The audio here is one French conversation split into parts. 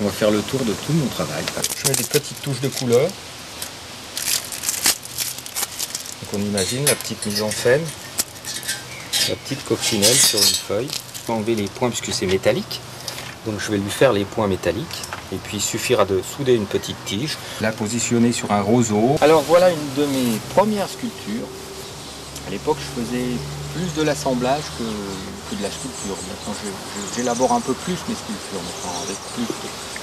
On va faire le tour de tout mon travail. Je mets des petites touches de couleur. Donc on imagine la petite mise en scène, la petite coccinelle sur une feuille. Je vais enlever les points puisque c'est métallique. Donc je vais lui faire les points métalliques. Et puis il suffira de souder une petite tige, la positionner sur un roseau. Alors voilà une de mes premières sculptures. À l'époque je faisais plus de l'assemblage que de la sculpture. Maintenant j'élabore un peu plus mes sculptures. Maintenant,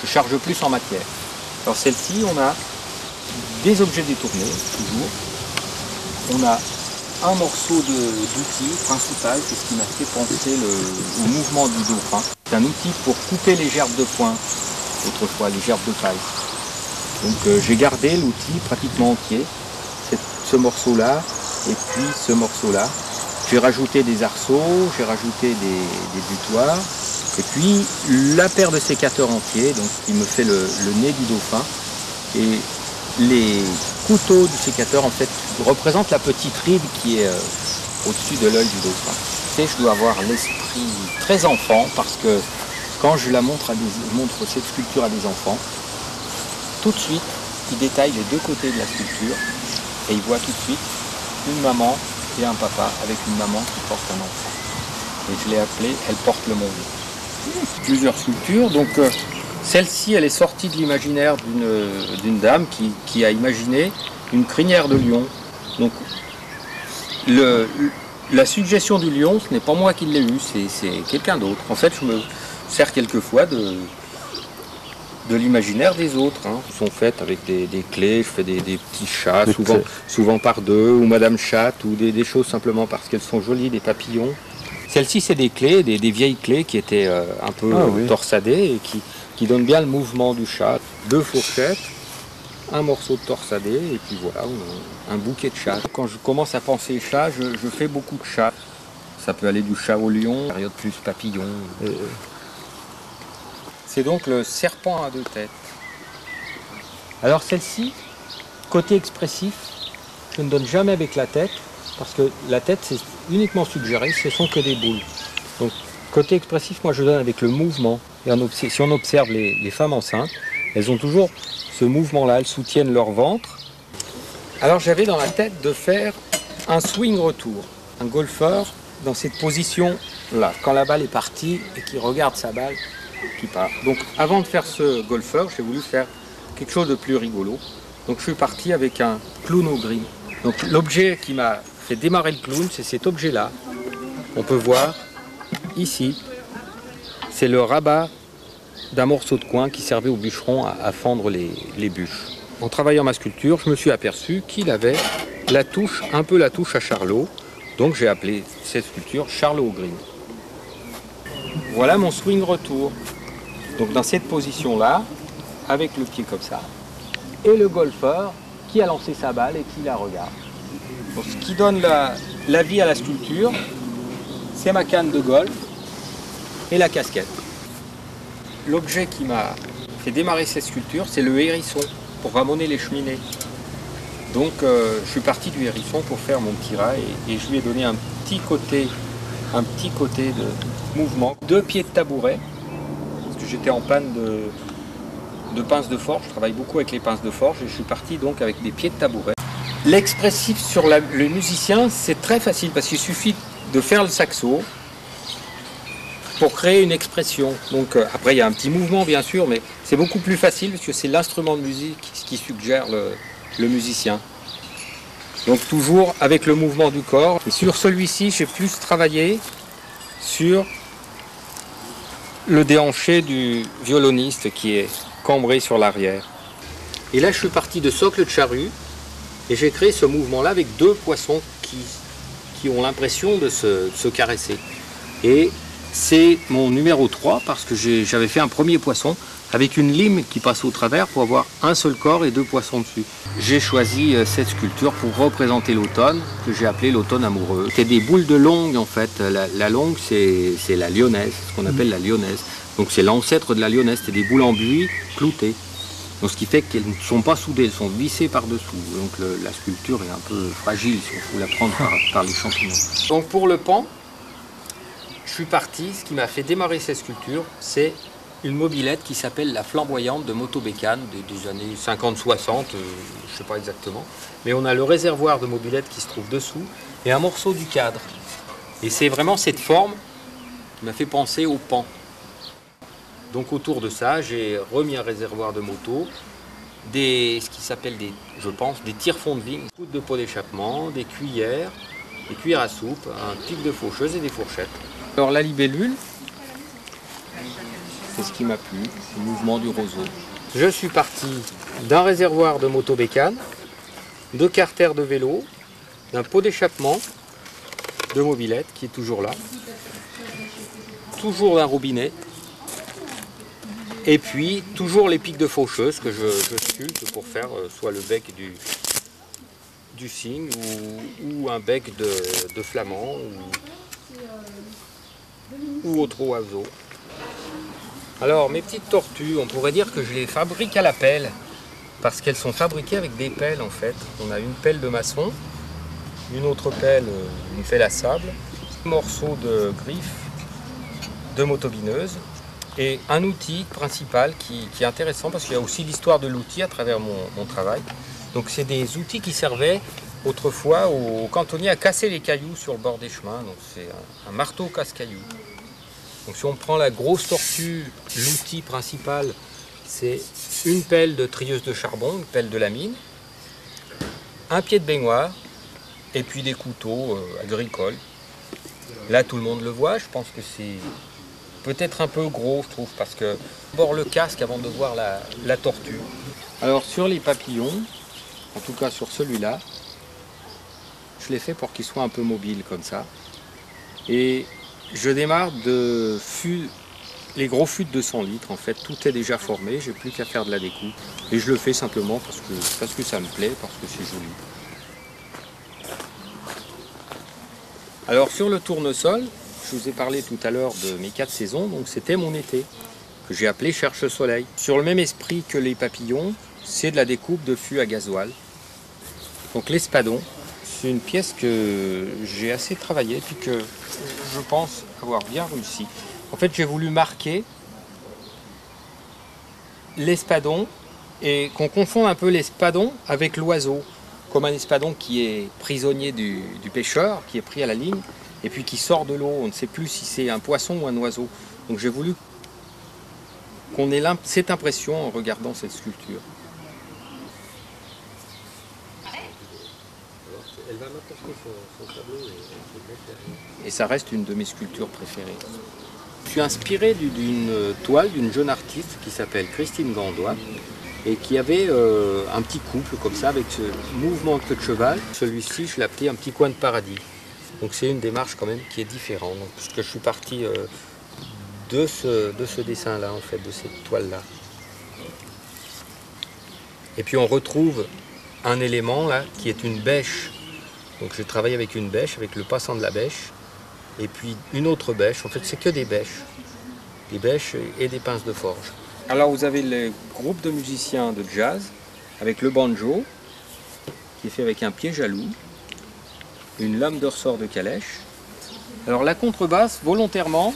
je charge plus en matière. Alors celle-ci, on a des objets détournés, toujours. On a un morceau d'outil principal, c'est ce qui m'a fait penser au mouvement du dauphin. C'est un outil pour couper les gerbes de foin, autrefois les gerbes de paille. Donc j'ai gardé l'outil pratiquement entier, ce morceau-là et puis ce morceau-là. J'ai rajouté des arceaux, j'ai rajouté des butoirs et puis la paire de sécateurs entiers, donc qui me fait le nez du dauphin. Et les couteaux du sécateur en fait représentent la petite ride qui est au-dessus de l'œil du dauphin. Et je dois avoir l'esprit très enfant parce que quand je la montre cette sculpture à des enfants, tout de suite ils détaillent les deux côtés de la sculpture et ils voient tout de suite une maman et un papa avec une maman qui porte un enfant. Et je l'ai appelée « Elle porte le monde ». Plusieurs sculptures, donc celle-ci elle est sortie de l'imaginaire d'une dame qui a imaginé une crinière de lion. Donc la suggestion du lion, ce n'est pas moi qui l'ai eu, c'est quelqu'un d'autre. En fait je me sers quelquefois de l'imaginaire des autres. Ils sont faites avec des clés, je fais des petits chats, souvent par deux, ou Madame Chatte, ou des choses simplement parce qu'elles sont jolies, des papillons. Celles-ci, c'est des clés, des vieilles clés qui étaient un peu torsadées et qui donnent bien le mouvement du chat. Deux fourchettes, un morceau de torsadé, et puis voilà, un bouquet de chats. Quand je commence à penser chat, je fais beaucoup de chats. Ça peut aller du chat au lion, période plus papillon. C'est donc le serpent à deux têtes. Alors celle-ci, côté expressif, je ne donne jamais avec la tête, parce que la tête c'est uniquement suggéré, ce sont que des boules. Donc côté expressif, moi je donne avec le mouvement. Et si on observe les femmes enceintes, elles ont toujours ce mouvement-là, elles soutiennent leur ventre. Alors j'avais dans la tête de faire un swing retour, un golfeur dans cette position-là, quand la balle est partie et qu'il regarde sa balle qui part. Donc avant de faire ce golfeur, j'ai voulu faire quelque chose de plus rigolo. Donc je suis parti avec un clown au green. Donc l'objet qui m'a fait démarrer le clown, c'est cet objet-là. On peut voir ici, c'est le rabat d'un morceau de coin qui servait au bûcheron à fendre les bûches. En travaillant ma sculpture, je me suis aperçu qu'il avait un peu la touche à Charlot. Donc j'ai appelé cette sculpture Charlot au green. Voilà mon swing retour. Donc dans cette position-là, avec le pied comme ça, et le golfeur qui a lancé sa balle et qui la regarde. Donc, ce qui donne la vie à la sculpture, c'est ma canne de golf et la casquette. L'objet qui m'a fait démarrer cette sculpture, c'est le hérisson pour ramoner les cheminées. Donc je suis parti du hérisson pour faire mon petit rail et je lui ai donné un petit côté de mouvement. 2 pieds de tabouret, parce que j'étais en panne de pinces de forge. Je travaille beaucoup avec les pinces de forge et je suis parti donc avec des pieds de tabouret. L'expressif sur le musicien, c'est très facile parce qu'il suffit de faire le saxo pour créer une expression. Donc après il y a un petit mouvement bien sûr, mais c'est beaucoup plus facile parce que c'est l'instrument de musique qui suggère le musicien. Donc toujours avec le mouvement du corps. Et sur celui-ci, j'ai plus travaillé sur le déhanché du violoniste qui est cambré sur l'arrière. Et là je suis parti de socle de charrue et j'ai créé ce mouvement-là avec 2 poissons qui ont l'impression de se caresser. Et c'est mon numéro 3 parce que j'avais fait un premier poisson avec une lime qui passe au travers pour avoir un seul corps et 2 poissons dessus. J'ai choisi cette sculpture pour représenter l'automne, que j'ai appelé l'automne amoureux. C'est des boules de longue en fait. La longue c'est la lyonnaise, ce qu'on appelle la lyonnaise. Donc c'est l'ancêtre de la lyonnaise, c'est des boules en buis cloutées. Donc ce qui fait qu'elles ne sont pas soudées, elles sont vissées par-dessous. Donc la sculpture est un peu fragile si on faut la prendre par les champignons. Donc pour le pan, je suis parti, ce qui m'a fait démarrer cette sculpture, c'est une mobilette qui s'appelle la flamboyante de Motobécane des années 50-60, je ne sais pas exactement. Mais on a le réservoir de mobilette qui se trouve dessous et un morceau du cadre. Et c'est vraiment cette forme qui m'a fait penser au pan. Donc autour de ça, j'ai remis un réservoir de moto, ce qui s'appelle je pense, des tire-fonds de vigne, une de pot d'échappement, des cuillères à soupe, un pic de faucheuse et des fourchettes. Alors la libellule, c'est ce qui m'a plu, le mouvement du roseau. Je suis parti d'un réservoir de Motobécane, de carters de vélo, d'un pot d'échappement de mobilette qui est toujours là, toujours d'un robinet, et puis toujours les pics de faucheuse que je sculpte pour faire soit le bec du cygne ou un bec de flamand ou autre oiseau. Alors mes petites tortues, on pourrait dire que je les fabrique à la pelle parce qu'elles sont fabriquées avec des pelles en fait. On a une pelle de maçon, une autre pelle, une pelle à sable, un morceau de griffe de motobineuse et un outil principal qui est intéressant parce qu'il y a aussi l'histoire de l'outil à travers mon travail. Donc c'est des outils qui servaient autrefois aux cantonniers à casser les cailloux sur le bord des chemins. Donc c'est un marteau casse-cailloux. Donc si on prend la grosse tortue, l'outil principal, c'est une pelle de trieuse de charbon, une pelle de la mine, un pied de baignoire, et puis des couteaux agricoles. Là, tout le monde le voit, je pense que c'est peut-être un peu gros, je trouve, parce que d'abord le casque avant de voir la tortue. Alors sur les papillons, en tout cas sur celui-là, je l'ai fait pour qu'il soit un peu mobile comme ça. Et je démarre de les gros fûts de 200 litres, en fait, tout est déjà formé, j'ai plus qu'à faire de la découpe. Et je le fais simplement parce que ça me plaît, parce que c'est joli. Alors sur le tournesol, je vous ai parlé tout à l'heure de mes 4 saisons, donc c'était mon été, que j'ai appelé Cherche-Soleil. Sur le même esprit que les papillons, c'est de la découpe de fûts à gasoil. Donc l'espadon, c'est une pièce que j'ai assez travaillé et puis que je pense avoir bien réussi. En fait, j'ai voulu marquer l'espadon et qu'on confonde un peu l'espadon avec l'oiseau. Comme un espadon qui est prisonnier du pêcheur, qui est pris à la ligne, et puis qui sort de l'eau. On ne sait plus si c'est un poisson ou un oiseau. Donc j'ai voulu qu'on ait cette impression en regardant cette sculpture. Elle va m'apporter son tableau et ça reste une de mes sculptures préférées. Je suis inspiré d'une toile d'une jeune artiste qui s'appelle Christine Gandois et qui avait un petit couple comme ça avec ce mouvement de queue de cheval. Celui-ci, je l'ai appelé un petit coin de paradis. Donc c'est une démarche quand même qui est différente. Donc, parce que je suis parti de ce dessin-là, en fait, de cette toile-là. Et puis on retrouve un élément là qui est une bêche. Donc j'ai travaillé avec une bêche, avec le passant de la bêche, et puis une autre bêche. En fait, c'est que des bêches et des pinces de forge. Alors vous avez le groupe de musiciens de jazz avec le banjo qui est fait avec un pied jaloux, une lame de ressort de calèche. Alors la contrebasse, volontairement,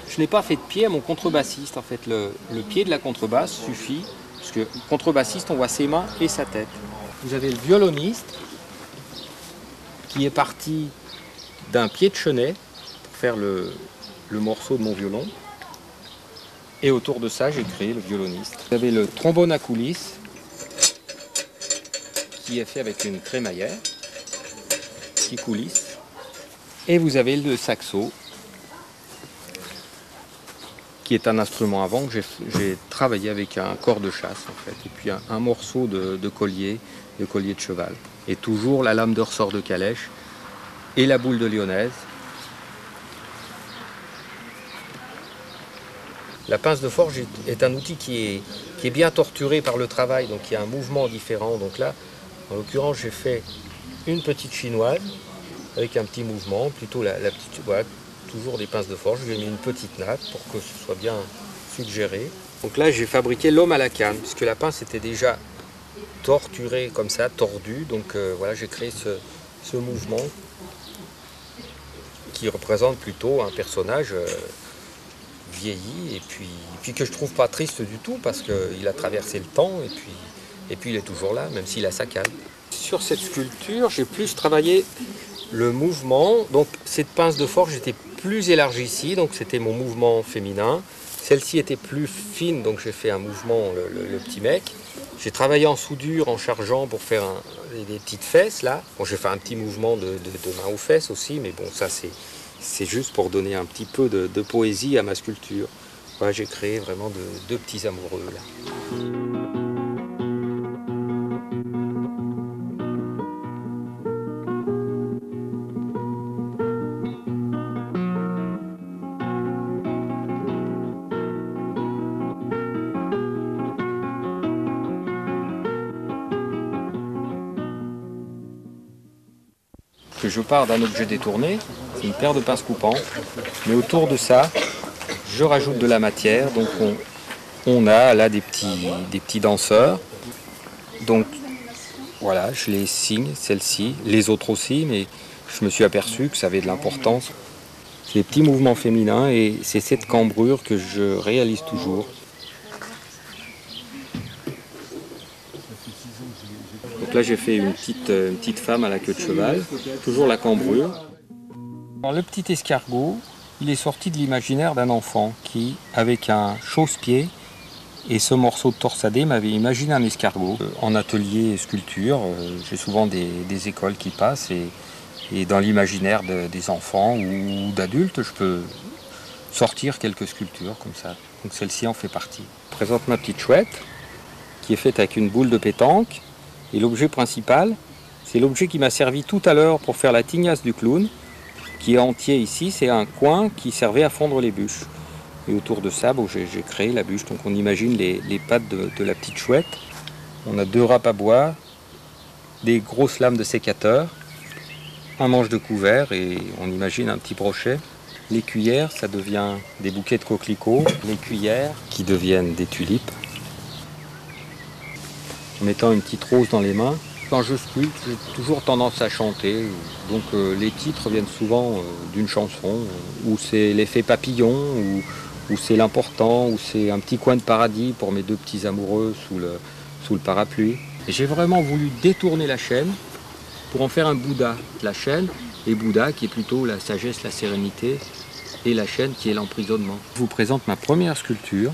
je n'ai pas fait de pied à mon contrebassiste. En fait, le pied de la contrebasse suffit, parce que le contrebassiste, on voit ses mains et sa tête. Vous avez le violoniste qui est parti d'un pied de chenet pour faire le morceau de mon violon. Et autour de ça, j'ai créé le violoniste. Vous avez le trombone à coulisses qui est fait avec une crémaillère qui coulisse. Et vous avez le saxo qui est un instrument avant que j'ai travaillé avec un corps de chasse en fait. Et puis un morceau de collier de cheval. Et toujours la lame de ressort de calèche et la boule de lyonnaise. La pince de forge est un outil qui est bien torturé par le travail, donc il y a un mouvement différent. Donc là, en l'occurrence, j'ai fait une petite chinoise avec un petit mouvement, plutôt la petite, voilà, toujours des pinces de forge. J'ai mis une petite natte pour que ce soit bien suggéré. Donc là, j'ai fabriqué l'homme à la canne, puisque la pince était déjà torturée comme ça, tordue. Donc voilà, j'ai créé ce mouvement qui représente plutôt un personnage vieilli et puis que je trouve pas triste du tout parce qu'il a traversé le temps et puis il est toujours là, même s'il a sa canne. Sur cette sculpture, j'ai plus travaillé le mouvement. Donc cette pince de forge était plus élargie ici, donc c'était mon mouvement féminin. Celle-ci était plus fine, donc j'ai fait un mouvement, le petit mec. J'ai travaillé en soudure, en chargeant pour faire des petites fesses là. Bon, j'ai fait un petit mouvement de main aux fesses aussi, mais bon, ça c'est juste pour donner un petit peu de poésie à ma sculpture. Voilà, j'ai créé vraiment deux petits amoureux là. Que je pars d'un objet détourné, c'est une paire de pinces coupantes, mais autour de ça, je rajoute de la matière, donc on a là des petits danseurs. Donc voilà, je les signe, celle-ci, les autres aussi, mais je me suis aperçu que ça avait de l'importance. C'est des petits mouvements féminins et c'est cette cambrure que je réalise toujours. Donc là j'ai fait une petite femme à la queue de cheval, toujours la cambrure. Alors, le petit escargot, il est sorti de l'imaginaire d'un enfant qui, avec un chausse-pied et ce morceau de torsadé, m'avait imaginé un escargot. En atelier sculpture, j'ai souvent des écoles qui passent et dans l'imaginaire des enfants ou d'adultes, je peux sortir quelques sculptures comme ça. Donc celle-ci en fait partie. Je présente ma petite chouette qui est faite avec une boule de pétanque. Et l'objet principal, c'est l'objet qui m'a servi tout à l'heure pour faire la tignasse du clown, qui est entier ici. C'est un coin qui servait à fondre les bûches. Et autour de ça, bon, j'ai créé la bûche. Donc on imagine les pattes de la petite chouette. On a 2 râpes à bois, des grosses lames de sécateur, un manche de couvert et on imagine un petit brochet. Les cuillères, ça devient des bouquets de coquelicots. Les cuillères qui deviennent des tulipes. En mettant une petite rose dans les mains. Quand je sculpte, j'ai toujours tendance à chanter. Donc les titres viennent souvent d'une chanson, où c'est l'effet papillon, où c'est l'important, où c'est un petit coin de paradis pour mes 2 petits amoureux sous le parapluie. Et j'ai vraiment voulu détourner la chaîne pour en faire un Bouddha. La chaîne et Bouddha qui est plutôt la sagesse, la sérénité, et la chaîne qui est l'emprisonnement. Je vous présente ma première sculpture,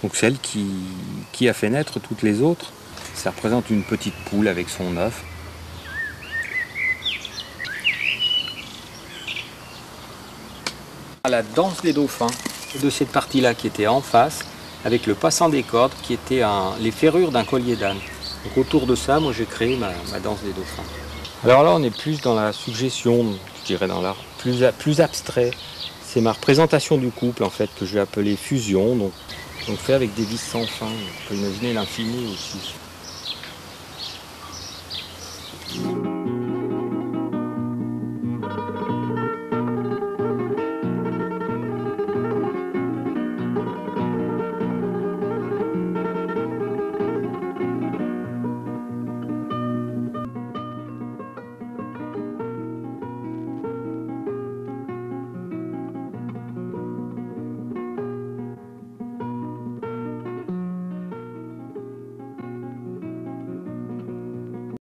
donc celle qui a fait naître toutes les autres. Ça représente une petite poule avec son œuf. La danse des dauphins, de cette partie-là qui était en face, avec le passant des cordes qui était les ferrures d'un collier d'âne. Donc autour de ça, moi j'ai créé ma danse des dauphins. Alors là, on est plus dans la suggestion, je dirais dans l'art plus abstrait. C'est ma représentation du couple en fait que je vais appeler fusion. Donc fait avec des vis sans fin. On peut imaginer l'infini aussi.